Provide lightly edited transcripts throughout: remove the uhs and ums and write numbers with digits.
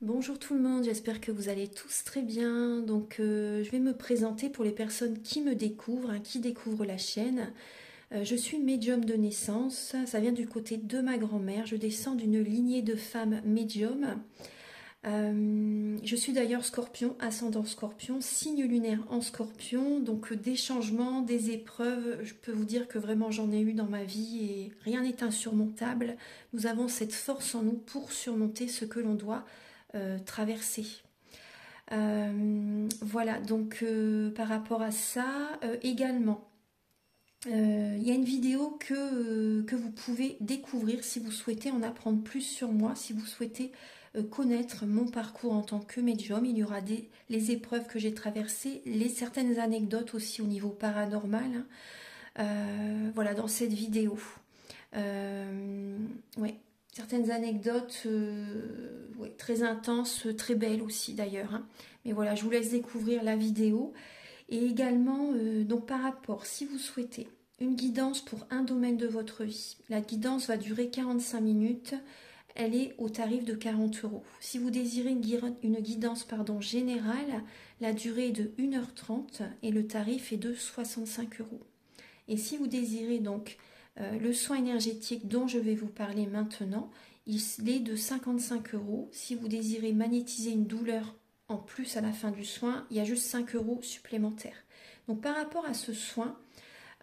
Bonjour tout le monde, j'espère que vous allez tous très bien. Je vais me présenter pour les personnes qui me découvrent, qui découvrent la chaîne. Je suis médium de naissance, ça vient du côté de ma grand-mère. Je descends d'une lignée de femmes médiums. Je suis d'ailleurs scorpion, ascendant scorpion, signe lunaire en scorpion. Donc des changements, des épreuves, je peux vous dire que vraiment j'en ai eu dans ma vie et rien n'est insurmontable. Nous avons cette force en nous pour surmonter ce que l'on doit traverser. Voilà, par rapport à ça, également, il y a une vidéo que vous pouvez découvrir si vous souhaitez en apprendre plus sur moi, si vous souhaitez connaître mon parcours en tant que médium. Il y aura les épreuves que j'ai traversées, certaines anecdotes aussi au niveau paranormal, hein. Voilà, dans cette vidéo. Ouais, certaines anecdotes ouais, très intenses, très belles aussi d'ailleurs, hein. Mais voilà, je vous laisse découvrir la vidéo. Et également, donc par rapport, si vous souhaitez une guidance pour un domaine de votre vie, la guidance va durer 45 minutes. Elle est au tarif de 40 euros. Si vous désirez une guidance générale, la durée est de 1h30 et le tarif est de 65 euros. Et si vous désirez donc le soin énergétique dont je vais vous parler maintenant, il est de 55 euros. Si vous désirez magnétiser une douleur en plus à la fin du soin, il y a juste 5 euros supplémentaires. Donc par rapport à ce soin,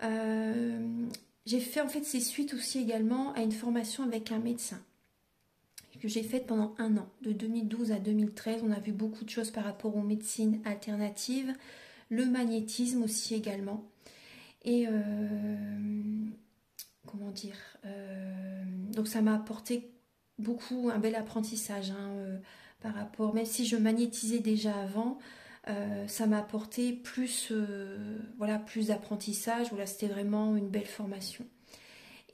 j'ai fait en fait c'est suite aussi également à une formation avec un médecin que j'ai faite pendant un an, de 2012 à 2013. On a vu beaucoup de choses par rapport aux médecines alternatives, le magnétisme aussi également. Et comment dire, donc ça m'a apporté beaucoup, un bel apprentissage, hein, par rapport, même si je magnétisais déjà avant, ça m'a apporté plus, voilà, plus d'apprentissage. Voilà, c'était vraiment une belle formation.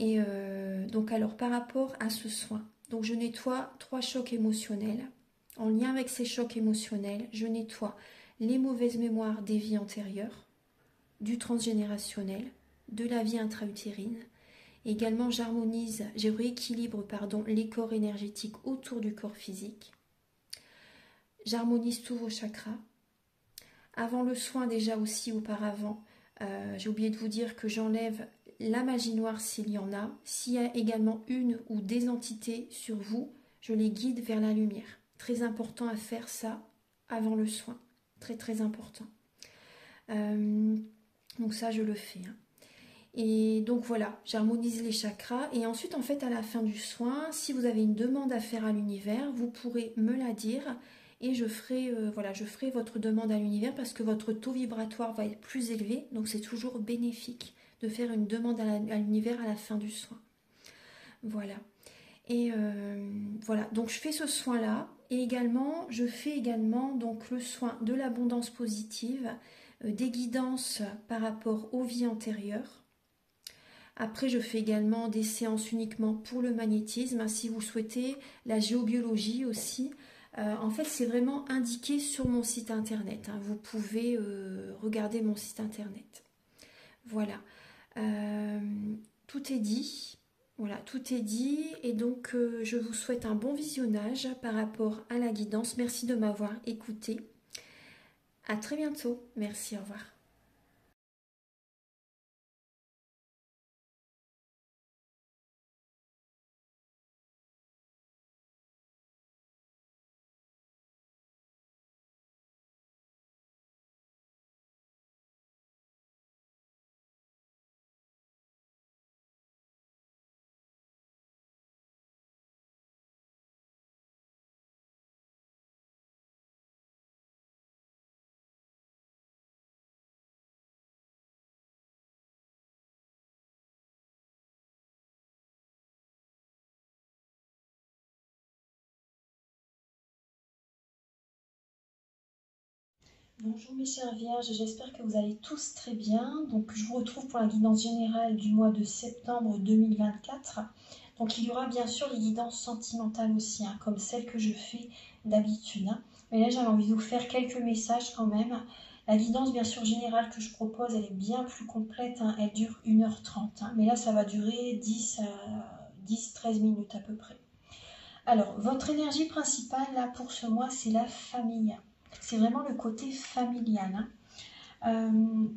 Et donc alors par rapport à ce soin, donc je nettoie 3 chocs émotionnels. En lien avec ces chocs émotionnels, je nettoie les mauvaises mémoires des vies antérieures, du transgénérationnel, de la vie intra-utérine. Également, je rééquilibre les corps énergétiques autour du corps physique. J'harmonise tous vos chakras. Avant le soin, déjà aussi auparavant, j'ai oublié de vous dire que j'enlève la magie noire s'il y en a. S'il y a également une ou des entités sur vous, je les guide vers la lumière. Très important à faire ça avant le soin. Très très important. Donc ça, je le fais, hein. Et donc voilà, j'harmonise les chakras. Et ensuite, en fait, à la fin du soin, si vous avez une demande à faire à l'univers, vous pourrez me la dire. Et je ferai votre demande à l'univers parce que votre taux vibratoire va être plus élevé. Donc c'est toujours bénéfique de faire une demande à l'univers à la fin du soin. Voilà. Et voilà, donc je fais ce soin-là. Et également, je fais également donc le soin de l'abondance positive, des guidances par rapport aux vies antérieures. Après, je fais également des séances uniquement pour le magnétisme, si vous souhaitez, la géobiologie aussi. En fait, c'est vraiment indiqué sur mon site internet, hein. Vous pouvez regarder mon site internet. Voilà. Tout est dit. Voilà, tout est dit. Et donc, je vous souhaite un bon visionnage par rapport à la guidance. Merci de m'avoir écouté. À très bientôt. Merci, au revoir. Bonjour mes chères vierges, j'espère que vous allez tous très bien. Donc je vous retrouve pour la guidance générale du mois de septembre 2024. Donc il y aura bien sûr les guidances sentimentales aussi, hein, comme celles que je fais d'habitude, hein. Mais là j'avais envie de vous faire quelques messages quand même. La guidance bien sûr générale que je propose, elle est bien plus complète, hein. Elle dure 1h30, hein. Mais là ça va durer 10 à 10-13 minutes à peu près. Alors, votre énergie principale, là, pour ce mois, c'est la famille. C'est vraiment le côté familial, hein.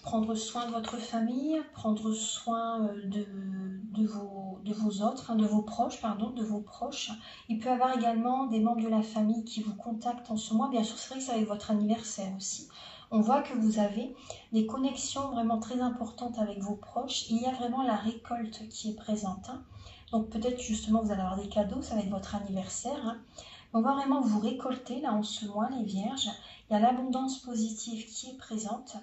Prendre soin de votre famille, prendre soin de vos autres, hein, de vos proches, pardon, de vos proches. Il peut y avoir également des membres de la famille qui vous contactent en ce mois. Bien sûr, c'est vrai que c'est avec votre anniversaire aussi. On voit que vous avez des connexions vraiment très importantes avec vos proches. Il y a vraiment la récolte qui est présente, hein. Donc peut-être justement vous allez avoir des cadeaux, ça va être votre anniversaire, hein. On va vraiment vous récolter là en ce mois, les vierges. Il y a l'abondance positive qui est présente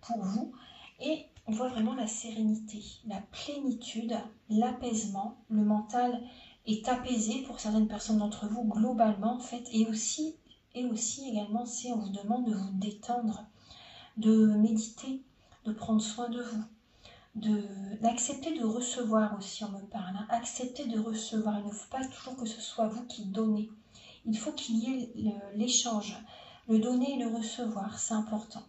pour vous et on voit vraiment la sérénité, la plénitude, l'apaisement. Le mental est apaisé pour certaines personnes d'entre vous globalement en fait et aussi également si on vous demande de vous détendre, de méditer, de prendre soin de vous, d'accepter de recevoir aussi, on me parle, hein. Accepter de recevoir, il ne faut pas toujours que ce soit vous qui donnez, il faut qu'il y ait l'échange, le donner et le recevoir, c'est important.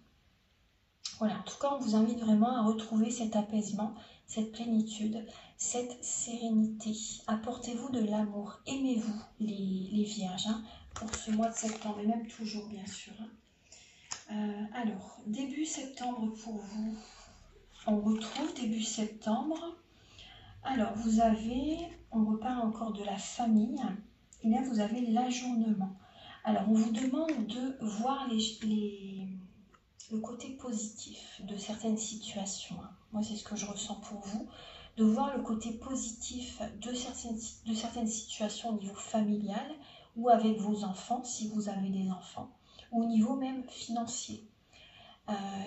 Voilà, en tout cas, on vous invite vraiment à retrouver cet apaisement, cette plénitude, cette sérénité. Apportez-vous de l'amour, aimez-vous les vierges, hein, pour ce mois de septembre, et même toujours, bien sûr, hein. Alors, début septembre pour vous, on retrouve début septembre. Alors, vous avez, on reparle encore de la famille, et là, vous avez l'ajournement. Alors, on vous demande de voir le côté positif de certaines situations. Moi, c'est ce que je ressens pour vous, de voir le côté positif de certaines situations au niveau familial ou avec vos enfants, si vous avez des enfants, ou au niveau même financier.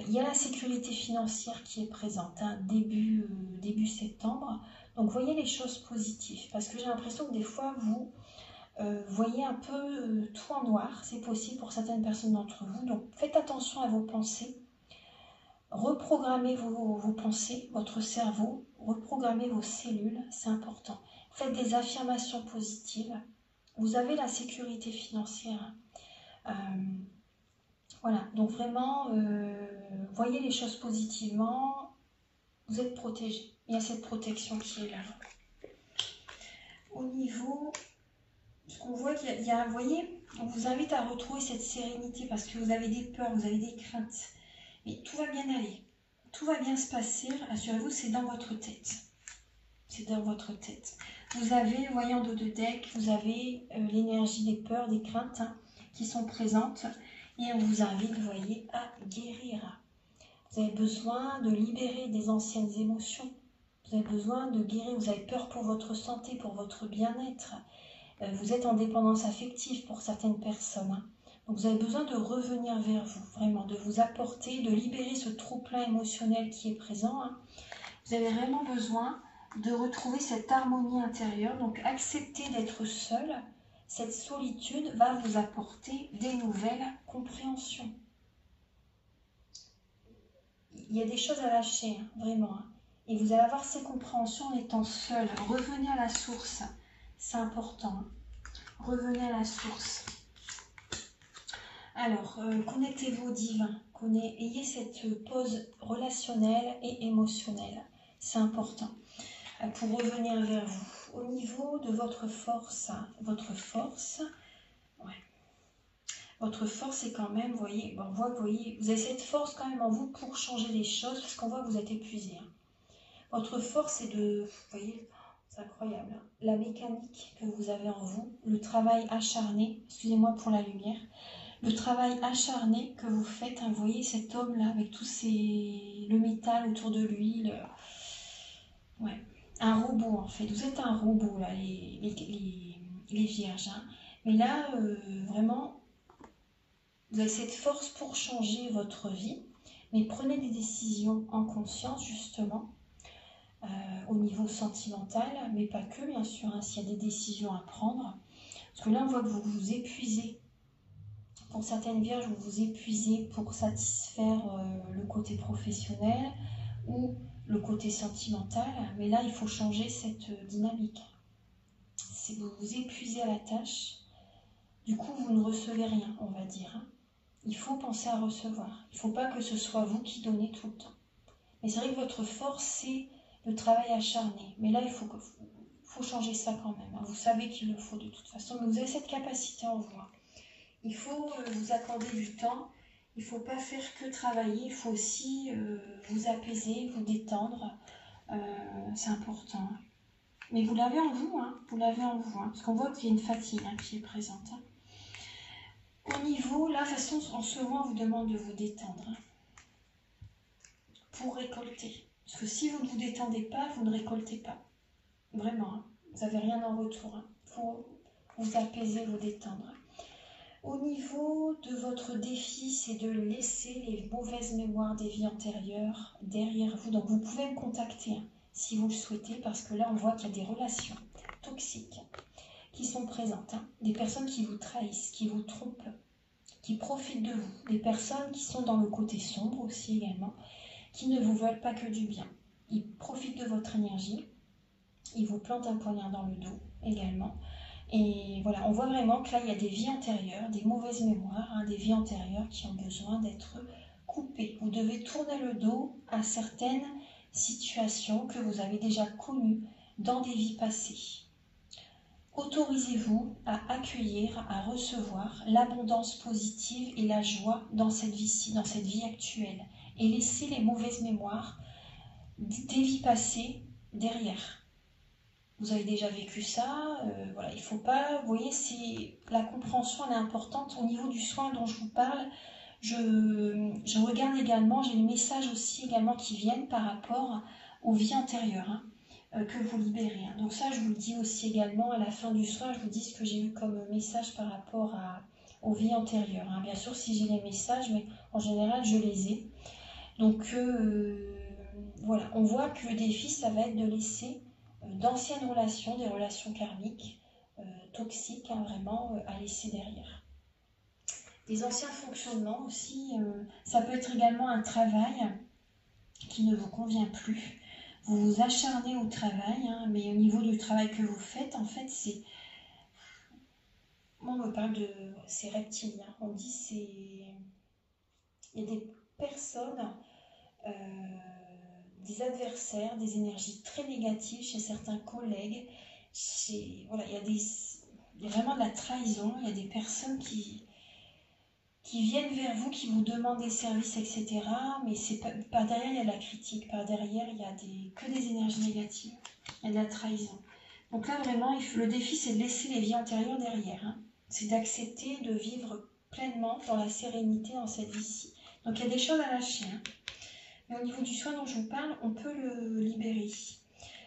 Il y a la sécurité financière qui est présente, hein, début septembre. Donc, voyez les choses positives, parce que j'ai l'impression que des fois, vous voyez un peu tout en noir, c'est possible pour certaines personnes d'entre vous. Donc faites attention à vos pensées, reprogrammez vos pensées, votre cerveau, reprogrammez vos cellules, c'est important. Faites des affirmations positives, vous avez la sécurité financière. Voilà, donc vraiment, voyez les choses positivement, vous êtes protégés, il y a cette protection qui est là. Au niveau... On voit qu'il y a, vous voyez, on vous invite à retrouver cette sérénité parce que vous avez des peurs, vous avez des craintes. Mais tout va bien aller, tout va bien se passer, assurez-vous, c'est dans votre tête. C'est dans votre tête. Vous avez, voyez en dos de deck, vous avez l'énergie des peurs, des craintes, hein, qui sont présentes. Et on vous invite, vous voyez, à guérir. Vous avez besoin de libérer des anciennes émotions. Vous avez besoin de guérir, vous avez peur pour votre santé, pour votre bien-être. Vous êtes en dépendance affective pour certaines personnes, hein. Donc vous avez besoin de revenir vers vous, vraiment, de vous apporter, de libérer ce trop-plein émotionnel qui est présent, hein. Vous avez vraiment besoin de retrouver cette harmonie intérieure. Donc accepter d'être seul, cette solitude va vous apporter des nouvelles compréhensions. Il y a des choses à lâcher, hein, vraiment, hein. Et vous allez avoir ces compréhensions en étant seul. Revenez à la source, c'est important, hein. Revenez à la source. Alors, connectez-vous au divin. Ayez cette pause relationnelle et émotionnelle. C'est important pour revenir vers vous. Au niveau de votre force, ouais. Votre force est quand même, vous voyez, on voit que vous avez cette force quand même en vous pour changer les choses parce qu'on voit que vous êtes épuisé, hein. Votre force est de, vous voyez, c'est incroyable, hein. La mécanique que vous avez en vous, le travail acharné, excusez-moi pour la lumière, le travail acharné que vous faites, hein, vous voyez cet homme-là avec le métal autour de lui, ouais, un robot en fait, vous êtes un robot là, les vierges, hein. Mais là, vraiment, vous avez cette force pour changer votre vie, mais prenez des décisions en conscience justement, au niveau sentimental, mais pas que bien sûr, hein, s'il y a des décisions à prendre, parce que là on voit que vous vous épuisez. Pour certaines vierges, vous vous épuisez pour satisfaire le côté professionnel ou le côté sentimental, mais là il faut changer cette dynamique. Si vous vous épuisez à la tâche, du coup vous ne recevez rien, on va dire, hein. Il faut penser à recevoir, il ne faut pas que ce soit vous qui donnez tout le temps. Mais c'est vrai que votre force c'est le travail acharné, mais là il faut faut changer ça quand même. Hein. Vous savez qu'il le faut de toute façon, mais vous avez cette capacité en vous. Hein. Il faut vous accorder du temps. Il ne faut pas faire que travailler. Il faut aussi vous apaiser, vous détendre. C'est important. Hein. Mais vous l'avez en vous. Hein. Vous l'avez en vous. Hein. Parce qu'on voit qu'il y a une fatigue hein, qui est présente. Hein. Au niveau, là, de toute façon, en ce moment, on vous demande de vous détendre. Hein, pour récolter. Parce que si vous ne vous détendez pas, vous ne récoltez pas. Vraiment. Hein. Vous n'avez rien en retour. Hein. Il faut vous apaiser, vous détendre. Au niveau de votre défi, c'est de laisser les mauvaises mémoires des vies antérieures derrière vous. Donc vous pouvez me contacter hein, si vous le souhaitez, parce que là on voit qu'il y a des relations toxiques qui sont présentes. Hein. Des personnes qui vous trahissent, qui vous trompent, qui profitent de vous. Des personnes qui sont dans le côté sombre aussi également, qui ne vous veulent pas que du bien. Ils profitent de votre énergie, ils vous plantent un poignard dans le dos également. Et voilà, on voit vraiment que là, il y a des vies antérieures, des mauvaises mémoires, hein, des vies antérieures qui ont besoin d'être coupées. Vous devez tourner le dos à certaines situations que vous avez déjà connues dans des vies passées. Autorisez-vous à accueillir, à recevoir l'abondance positive et la joie dans cette vie-ci, dans cette vie actuelle. Et laissez les mauvaises mémoires des vies passées derrière. Vous avez déjà vécu ça, voilà, il ne faut pas, vous voyez, la compréhension elle est importante. Au niveau du soin dont je vous parle, je regarde également, j'ai les messages aussi également qui viennent par rapport aux vies antérieures hein, que vous libérez. Hein. Donc ça, je vous le dis aussi également à la fin du soin, je vous dis ce que j'ai eu comme message par rapport aux vies antérieures. Hein. Bien sûr, si j'ai les messages, mais en général, je les ai. Donc voilà, on voit que le défi, ça va être de laisser d'anciennes relations, des relations karmiques, toxiques, hein, vraiment à laisser derrière. Des anciens fonctionnements aussi, ça peut être également un travail qui ne vous convient plus. Vous vous acharnez au travail, hein, mais au niveau du travail que vous faites, en fait, c'est... Moi, on me parle de... C'est reptilien. On dit c'est... Il y a des personnes... des adversaires, des énergies très négatives chez certains collègues. Voilà, il y a vraiment de la trahison, il y a des personnes qui viennent vers vous, qui vous demandent des services, etc. Mais par derrière, il y a de la critique, par derrière, il y a que des énergies négatives, il y a de la trahison. Donc là, vraiment, le défi, c'est de laisser les vies antérieures derrière. Hein. C'est d'accepter de vivre pleinement dans la sérénité dans cette vie-ci. Donc il y a des choses à lâcher. Hein. Mais au niveau du soin dont je vous parle, on peut le libérer.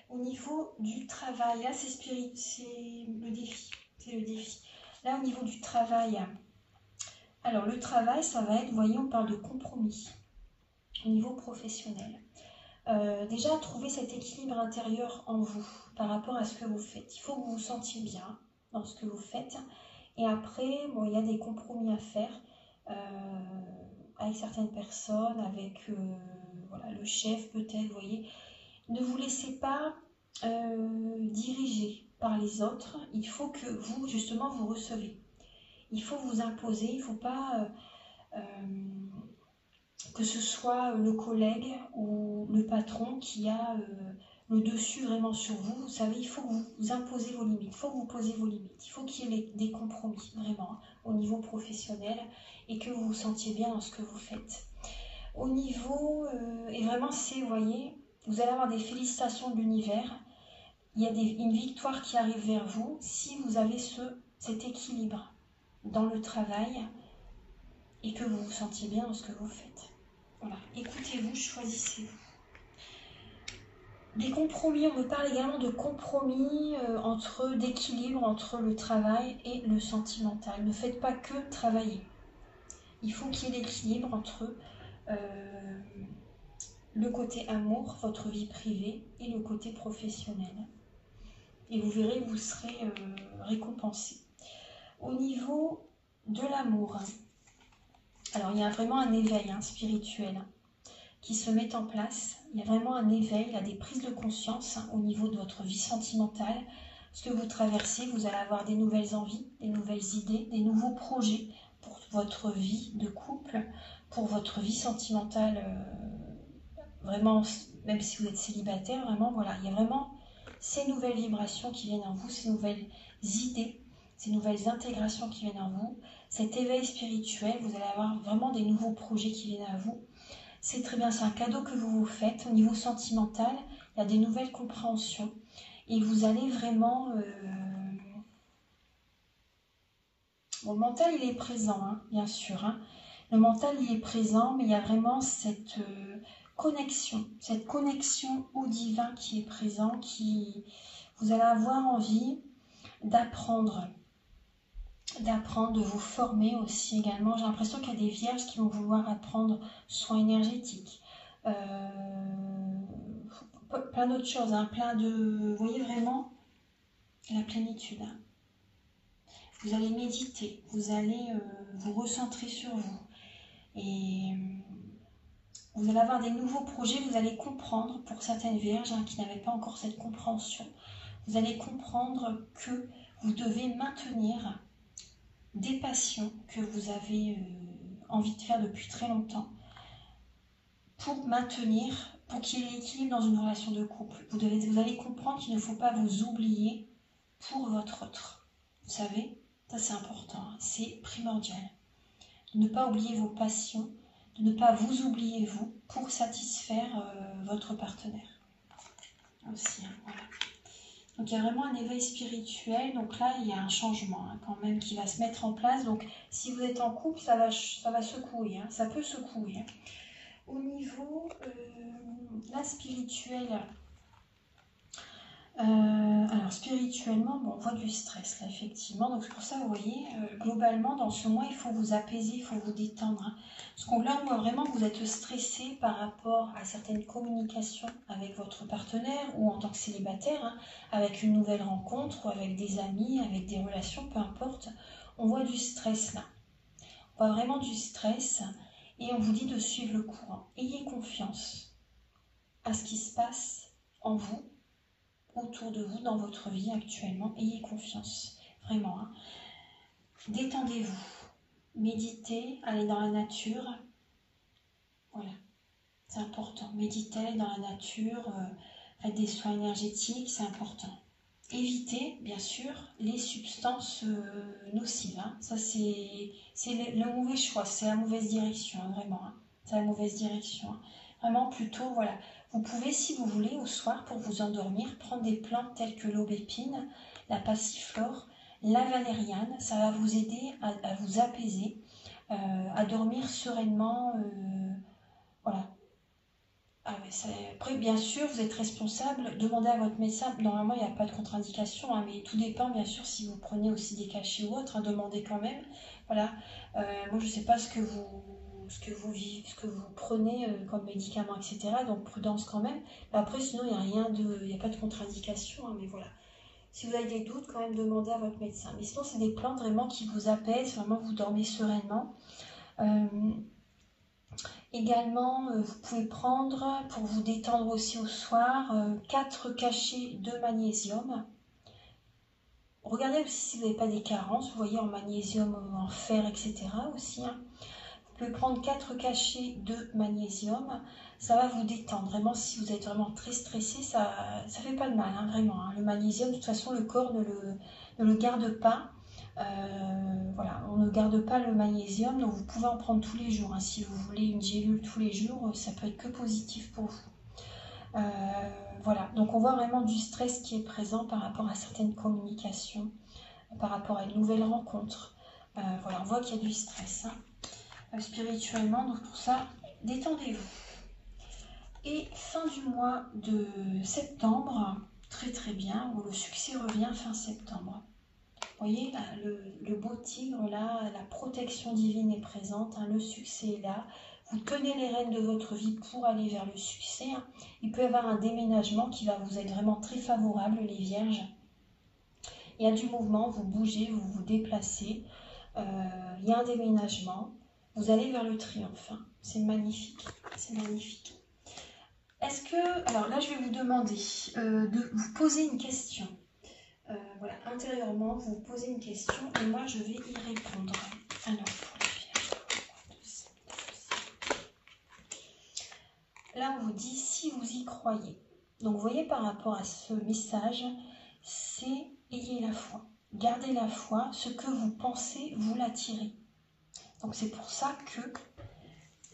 Au niveau du travail, là c'est le défi. C'est le défi. Là au niveau du travail, alors le travail ça va être, vous voyez on parle de compromis. Au niveau professionnel. Déjà trouver cet équilibre intérieur en vous par rapport à ce que vous faites. Il faut que vous vous sentiez bien dans ce que vous faites. Et après, bon, il y a des compromis à faire. Avec certaines personnes, avec voilà, le chef peut-être, vous voyez. Ne vous laissez pas diriger par les autres. Il faut que vous, justement, vous recevez. Il faut vous imposer, il ne faut pas que ce soit le collègue ou le patron qui a le dessus vraiment sur vous. Vous savez, il faut que vous imposez vos limites, il faut que vous posez vos limites. Il faut qu'il y ait des compromis, vraiment, au niveau professionnel et que vous vous sentiez bien dans ce que vous faites. Au niveau, et vraiment c'est, vous voyez, vous allez avoir des félicitations de l'univers, il y a une victoire qui arrive vers vous si vous avez cet équilibre dans le travail et que vous vous sentiez bien dans ce que vous faites. Voilà, écoutez-vous, choisissez-vous. Des compromis, on me parle également de compromis d'équilibre entre le travail et le sentimental. Ne faites pas que travailler. Il faut qu'il y ait l'équilibre entre le côté amour, votre vie privée, et le côté professionnel. Et vous verrez, vous serez récompensé. Au niveau de l'amour, alors il y a vraiment un éveil spirituel qui se met en place. Il y a vraiment un éveil, il y a des prises de conscience au niveau de votre vie sentimentale. Ce que vous traversez, vous allez avoir des nouvelles envies, des nouvelles idées, des nouveaux projets pour votre vie de couple, pour votre vie sentimentale, vraiment, même si vous êtes célibataire, vraiment, voilà, il y a vraiment ces nouvelles vibrations qui viennent en vous, ces nouvelles idées, ces nouvelles intégrations qui viennent en vous, cet éveil spirituel, vous allez avoir vraiment des nouveaux projets qui viennent à vous. C'est très bien, c'est un cadeau que vous vous faites. Au niveau sentimental, il y a des nouvelles compréhensions. Et vous allez vraiment... Bon, le mental, il est présent, hein, bien sûr. Hein. Le mental, il est présent, mais il y a vraiment cette connexion au divin qui est présent, qui... Vous allez avoir envie d'apprendre, de vous former aussi également. J'ai l'impression qu'il y a des vierges qui vont vouloir apprendre soin énergétique, plein d'autres choses, hein, plein de... Vous voyez vraiment la plénitude. Hein. Vous allez méditer, vous allez vous recentrer sur vous. Et vous allez avoir des nouveaux projets, vous allez comprendre, pour certaines vierges hein, qui n'avaient pas encore cette compréhension, vous allez comprendre que vous devez maintenir des passions que vous avez envie de faire depuis très longtemps pour maintenir, pour qu'il y ait l'équilibre dans une relation de couple. Vous allez comprendre qu'il ne faut pas vous oublier pour votre autre. Vous savez, ça c'est important, hein, c'est primordial. De ne pas oublier vos passions, de ne pas vous oublier vous pour satisfaire votre partenaire. Aussi, hein, voilà. Donc il y a vraiment un éveil spirituel, donc là il y a un changement hein, quand même qui va se mettre en place. Donc si vous êtes en couple, ça va secouer, hein, ça peut secouer. Hein. Au niveau là spirituel, alors spirituellement, bon, on voit du stress là effectivement, donc c'est pour ça vous voyez, globalement dans ce mois il faut vous apaiser, il faut vous détendre. Hein. Parce que là on voit vraiment que vous êtes stressé par rapport à certaines communications avec votre partenaire ou en tant que célibataire, hein, avec une nouvelle rencontre ou avec des amis, avec des relations, peu importe. On voit du stress là, on voit vraiment du stress et on vous dit de suivre le courant. Ayez confiance à ce qui se passe en vous, autour de vous, dans votre vie actuellement. Ayez confiance, vraiment. Hein. Détendez-vous, méditez, allez dans la nature. Voilà, c'est important. Méditez, allez dans la nature, faites des soins énergétiques, c'est important. Évitez, bien sûr, les substances nocives. Hein. Ça, c'est le mauvais choix, c'est la mauvaise direction, hein, vraiment. Hein. C'est la mauvaise direction. Hein. Vraiment, plutôt, voilà. Vous pouvez, si vous voulez, au soir, pour vous endormir, prendre des plantes telles que l'aubépine, la passiflore, la valériane. Ça va vous aider à vous apaiser, à dormir sereinement. Voilà. Ah ouais, après, bien sûr, vous être responsable. Demandez à votre médecin. Normalement, il n'y a pas de contre-indication, hein, mais tout dépend, bien sûr, si vous prenez aussi des cachets ou autres. Hein, demandez quand même. Voilà. Moi, je ne sais pas ce que vous prenez comme médicaments, etc. Donc prudence quand même. Mais après, sinon, il n'y a pas de contre-indication. Hein, mais voilà. Si vous avez des doutes, quand même, demandez à votre médecin. Mais sinon, c'est des plantes vraiment qui vous apaisent. Vraiment, vous dormez sereinement. Également, vous pouvez prendre, pour vous détendre aussi au soir, 4 cachets de magnésium. Regardez aussi si vous n'avez pas des carences, vous voyez, en magnésium, en fer, etc. aussi. Hein. Vous pouvez prendre 4 cachets de magnésium, ça va vous détendre. Vraiment, si vous êtes vraiment très stressé, ça ne fait pas de mal, hein, vraiment. Hein. Le magnésium, de toute façon, le corps ne le garde pas. Voilà, on ne garde pas le magnésium, donc vous pouvez en prendre tous les jours. Hein. Si vous voulez une gélule tous les jours, ça peut être que positif pour vous. Voilà, donc on voit vraiment du stress qui est présent par rapport à certaines communications, par rapport à une nouvelle rencontre. Voilà, on voit qu'il y a du stress hein, spirituellement, donc pour ça, détendez-vous. Et fin du mois de septembre, très très bien, où le succès revient fin septembre. Vous voyez, là, le beau tigre, là, la protection divine est présente, hein, le succès est là. Vous tenez les rênes de votre vie pour aller vers le succès. Hein. Il peut y avoir un déménagement qui va vous être vraiment très favorable, les vierges. Il y a du mouvement, vous bougez, vous vous déplacez. Il y a un déménagement. Vous allez vers le triomphe. Hein. C'est magnifique, c'est magnifique. Est-ce que... Alors là, je vais vous demander de vous poser une question. Voilà, intérieurement, vous posez une question et moi je vais y répondre. Alors, pour les vierges, là on vous dit si vous y croyez. Donc vous voyez par rapport à ce message, c'est ayez la foi. Gardez la foi, ce que vous pensez, vous l'attirez. Donc c'est pour ça que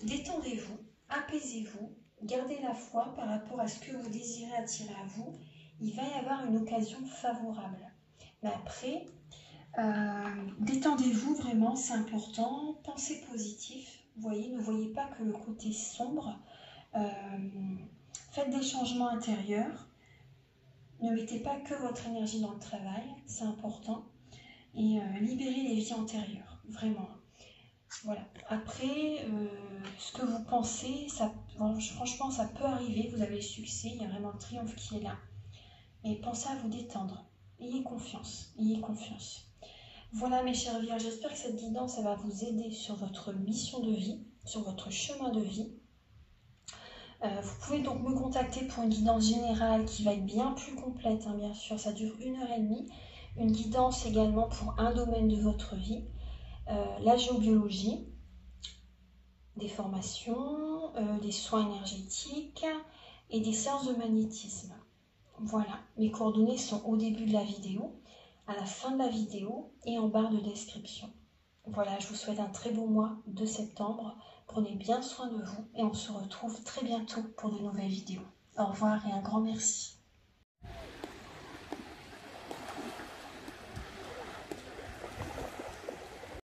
détendez-vous, apaisez-vous, gardez la foi par rapport à ce que vous désirez attirer à vous. Il va y avoir une occasion favorable. Mais après, détendez-vous vraiment, c'est important. Pensez positif. Vous voyez, ne voyez pas que le côté sombre. Faites des changements intérieurs. Ne mettez pas que votre énergie dans le travail, c'est important. Et libérez les vies antérieures, vraiment. Voilà. Après, ce que vous pensez, franchement, ça peut arriver. Vous avez le succès, il y a vraiment le triomphe qui est là. Mais pensez à vous détendre. Ayez confiance, ayez confiance. Voilà mes chers vierges, j'espère que cette guidance elle va vous aider sur votre mission de vie, sur votre chemin de vie. Vous pouvez donc me contacter pour une guidance générale qui va être bien plus complète, hein, bien sûr, ça dure 1h30. Une guidance également pour un domaine de votre vie, la géobiologie, des formations, des soins énergétiques et des séances de magnétisme. Voilà, mes coordonnées sont au début de la vidéo, à la fin de la vidéo et en barre de description. Voilà, je vous souhaite un très beau mois de septembre. Prenez bien soin de vous et on se retrouve très bientôt pour de nouvelles vidéos. Au revoir et un grand merci.